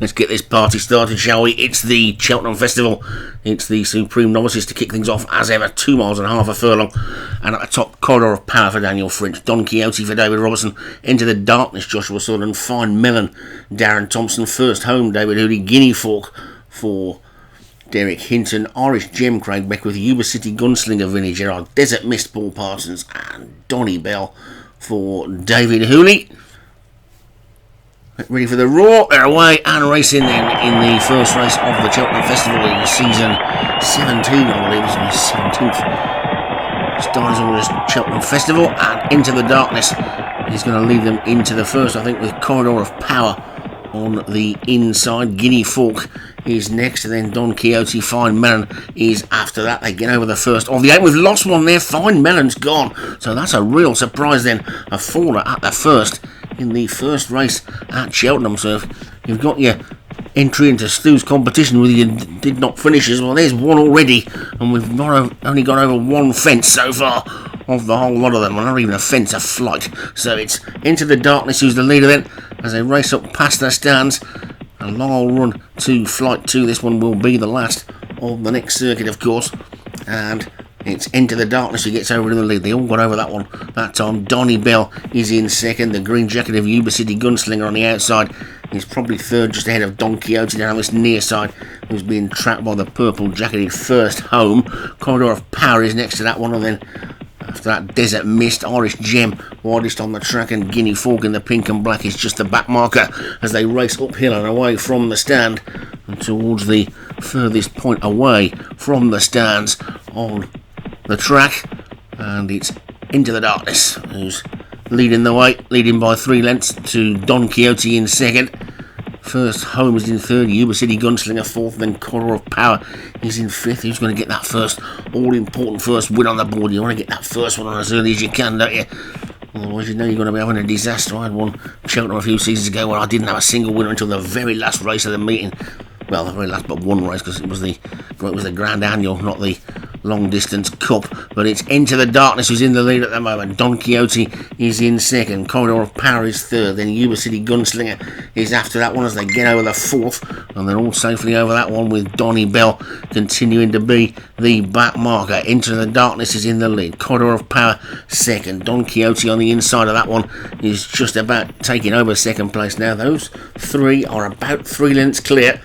Let's get this party started, shall we? It's the Cheltenham Festival. It's the Supreme Novices to kick things off as ever. 2 miles and a half a furlong. And at the top, Corridor of Power for Daniel French. Don Quixote for David Robertson. Into the Darkness, Joshua Sutherland. Fine Melon, Darren Thompson. First Home, David Hooley. Guinea Fork for Derek Hinton. Irish Gem, Craig Beckwith. Yuba City Gunslinger, Vinnie Gerard. Desert Mist, Paul Parsons. And Donny Bell for David Hooley. Ready for the Raw, they're away and racing then in the first race of the Cheltenham Festival in season 17, I believe it's my 17th start of this Cheltenham Festival, and Into the Darkness is going to lead them into the first, I think, with Corridor of Power on the inside. Guinea Fork is next, and then Don Quixote. Fine Melon is after that. They get over the first of the 8. We've lost one there. Fine Melon's gone, so that's a real surprise then. A faller at the first in the first race at Cheltenham. So if you've got your entry into Stu's competition with you did not finish as well, there's one already, and we've only got over one fence so far of the whole lot of them. Well, not even a fence, a flight. So it's Into the Darkness who's the leader then as they race up past the stands. A long old run to flight 2. This one will be the last of the next circuit, of course, and it's Into the Darkness who gets over to the lead. They all got over that one that time. Donny Bell is in second. The green jacket of Yuba City Gunslinger on the outside is probably third, just ahead of Don Quixote down this near side, who's being trapped by the purple jacketed First Home. Corridor of Power is next to that one, and then after that, Desert Mist, Irish Gem widest on the track, and Guinea Fork in the pink and black is just the back marker as they race uphill and away from the stand and towards the furthest point away from the stands on the track. And it's Into the Darkness who's leading the way, leading by 3 lengths to Don Quixote in second. First Home is in third, Yuba City Gunslinger fourth, then Corridor of Power is in fifth. Who's going to get that first all-important first win on the board? You want to get that first one on as early as you can, don't you? Otherwise you know you're going to be having a disaster. I had one Cheltenham a few seasons ago where I didn't have a single winner until the very last race of the meeting. Well, the very last but one race, because it was the Grand Annual, not the long distance cup. But it's Into the Darkness who's in the lead at the moment. Don Quixote is in second. Corridor of Power is third. Then Yuba City Gunslinger is after that one as they get over the fourth, and they're all safely over that one with Donny Bell continuing to be the back marker. Into the Darkness is in the lead. Corridor of Power second. Don Quixote on the inside of that one is just about taking over second place now. Those 3 are about 3 lengths clear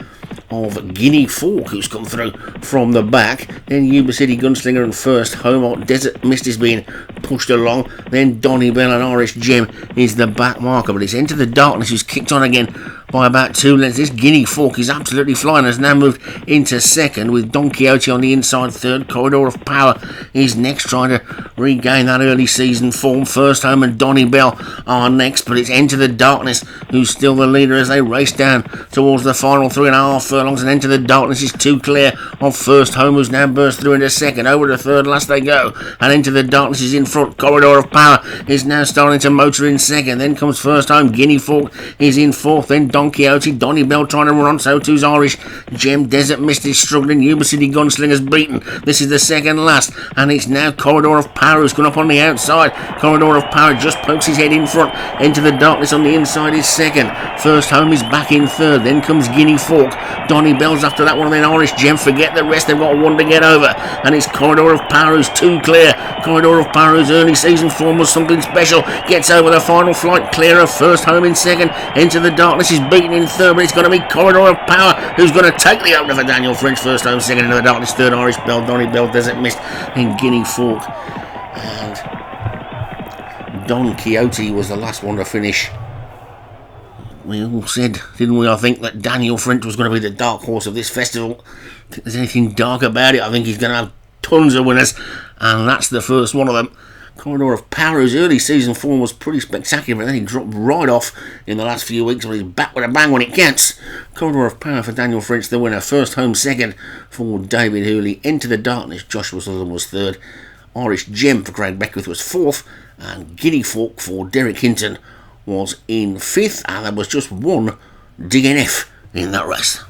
of Guinea Fork, who's come through from the back. Then Yuba City Gunslinger and First Home. Desert Mist is being pushed along. Then Donny Bell and Irish Gem is the back marker. But it's Into the Darkness who's kicked on again by about 2 lengths. This Guinea Fork is absolutely flying. Has now moved into second with Don Quixote on the inside third. Corridor of Power is next, trying to regain that early season form. First Home and Donny Bell are next, but it's Into the Darkness who's still the leader as they race down towards the final 3.5 furlongs, and Into the Darkness is 2 clear of First Home, who's now burst through into second. Over to third last they go, and Into the Darkness is in front. Corridor of Power is now starting to motor in second. Then comes First Home. Guinea Fork is in fourth. Then Don Quixote. Donny Bell trying to run on, so too's Irish Gem. Desert Mist is struggling. Yuba City Gunslinger's beaten. This is the second last, and it's now Corridor of Power who's gone up on the outside. Corridor of Power just pokes his head in front. Into the Darkness on the inside is second. First Home is back in third. Then comes Guinea Fork. Donny Bell's after that one, and then Irish Gem. Forget the rest, they've got one to get over, and it's Corridor of Power who's 2 clear. Corridor of Power, whose early season form was something special, gets over the final flight clear of First Home in second. Into the Darkness is beaten in third, but it's going to be Corridor of Power who's going to take the opener for Daniel French. First Home second. Into the Darkness third. Irish Bell, Donny Bell, Desert Mist, and Guinea Fork. And Don Quixote was the last one to finish. We all said, didn't we, I think, that Daniel French was going to be the dark horse of this festival. I think there's anything dark about it. I think he's going to have tons of winners, and that's the first one of them. Corridor of Power, whose early season form was pretty spectacular, but then he dropped right off in the last few weeks, but he's back with a bang when it counts. Corridor of Power for Daniel French, the winner. First Home second for David Hooley. Into the Darkness, Joshua Sutherland was third. Irish Gem for Craig Beckwith was fourth, and Guinea Fork for Derek Hinton was in fifth, and there was just one DNF in that race.